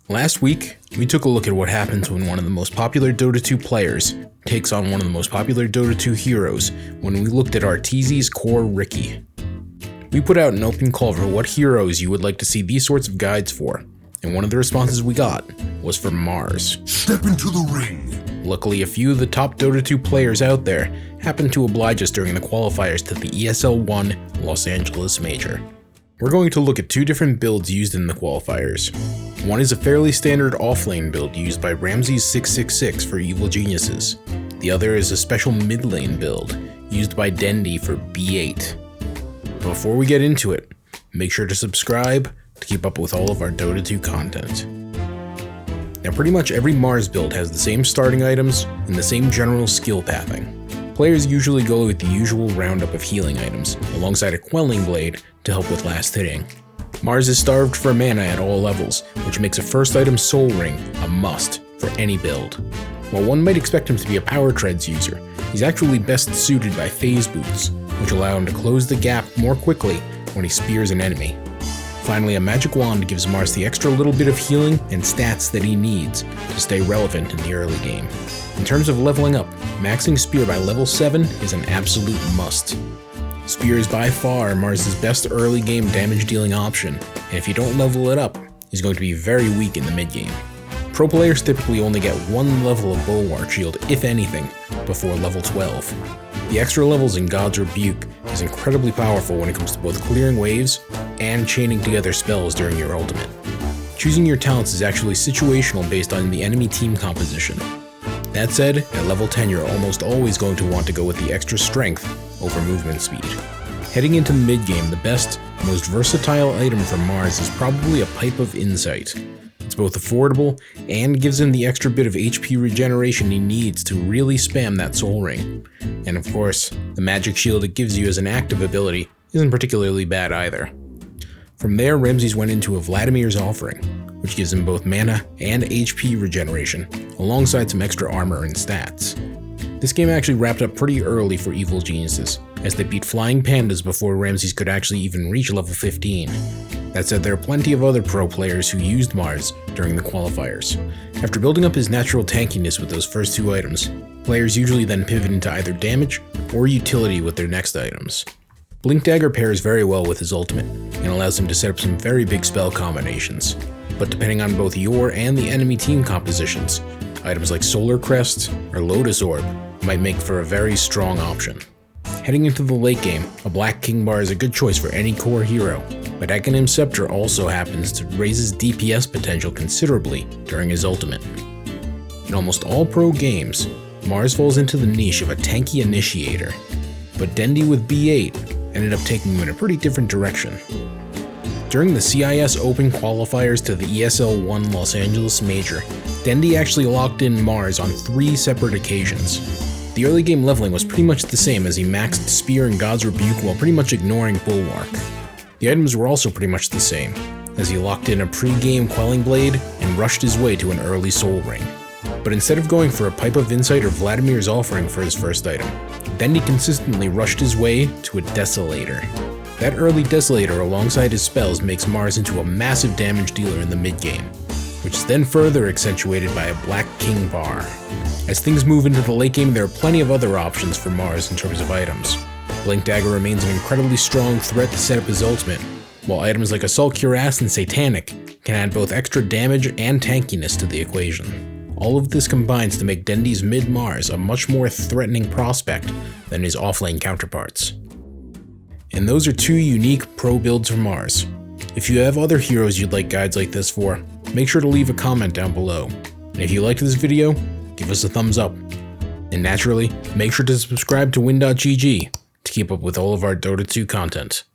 Last week, we took a look at what happens when one of the most popular Dota 2 players takes on one of the most popular Dota 2 heroes when we looked at Arteezy's core Riki. We put out an open call for what heroes you would like to see these sorts of guides for, and one of the responses we got was for Mars. Step into the ring. Luckily, a few of the top Dota 2 players out there happened to oblige us during the qualifiers to the ESL 1 Los Angeles Major. We're going to look at two different builds used in the qualifiers. One is a fairly standard offlane build used by Ramzes 666 for Evil Geniuses. The other is a special mid lane build used by Dendi for B8. Before we get into it, make sure to subscribe to keep up with all of our Dota 2 content. Now pretty much every Mars build has the same starting items and the same general skill pathing. Players usually go with the usual roundup of healing items, alongside a quelling blade to help with last hitting. Mars is starved for mana at all levels, which makes a first item Soul Ring a must for any build. While one might expect him to be a power treads user, he's actually best suited by phase boots, which allow him to close the gap more quickly when he spears an enemy. Finally, a magic wand gives Mars the extra little bit of healing and stats that he needs to stay relevant in the early game. In terms of leveling up, maxing Spear by level 7 is an absolute must. Spear is by far Mars' best early game damage dealing option, and if you don't level it up, he's going to be very weak in the mid game. Pro players typically only get one level of Bulwark Shield, if anything, before level 12. The extra levels in God's Rebuke is incredibly powerful when it comes to both clearing waves and chaining together spells during your ultimate. Choosing your talents is actually situational based on the enemy team composition. That said, at level 10 you're almost always going to want to go with the extra strength over movement speed. Heading into the mid game, the best, most versatile item for Mars is probably a Pipe of Insight. It's both affordable and gives him the extra bit of HP regeneration he needs to really spam that Soul Ring. And of course, the magic shield it gives you as an active ability isn't particularly bad either. From there, Ramzes went into a Vladimir's Offering, which gives him both mana and HP regeneration, alongside some extra armor and stats. This game actually wrapped up pretty early for Evil Geniuses, as they beat Flying Pandas before Ramzes could actually even reach level 15. That said, there are plenty of other pro players who used Mars during the qualifiers. After building up his natural tankiness with those first two items, players usually then pivot into either damage or utility with their next items. Blink Dagger pairs very well with his ultimate, and allows him to set up some very big spell combinations. But depending on both your and the enemy team compositions, items like Solar Crest or Lotus Orb might make for a very strong option. Heading into the late game, a Black King Bar is a good choice for any core hero, but Ekenim's Scepter also happens to raise his DPS potential considerably during his ultimate. In almost all pro games, Mars falls into the niche of a tanky initiator, but Dendi with B8 ended up taking him in a pretty different direction. During the CIS Open qualifiers to the ESL 1 Los Angeles Major, Dendi actually locked in Mars on 3 separate occasions. The early game leveling was pretty much the same as he maxed Spear and God's Rebuke while pretty much ignoring Bulwark. The items were also pretty much the same, as he locked in a pre-game Quelling Blade and rushed his way to an early Soul Ring. But instead of going for a Pipe of Insight or Vladimir's Offering for his first item, Dendi consistently rushed his way to a Desolator. That early Desolator alongside his spells makes Mars into a massive damage dealer in the mid game, which is then further accentuated by a Black King Bar. As things move into the late game, there are plenty of other options for Mars in terms of items. Blink Dagger remains an incredibly strong threat to set up his ultimate, while items like Assault Cuirass and Satanic can add both extra damage and tankiness to the equation. All of this combines to make Dendi's mid-Mars a much more threatening prospect than his offlane counterparts. And those are two unique pro builds for Mars. If you have other heroes you'd like guides like this for, make sure to leave a comment down below. And if you liked this video, give us a thumbs up. And naturally, make sure to subscribe to Win.gg to keep up with all of our Dota 2 content.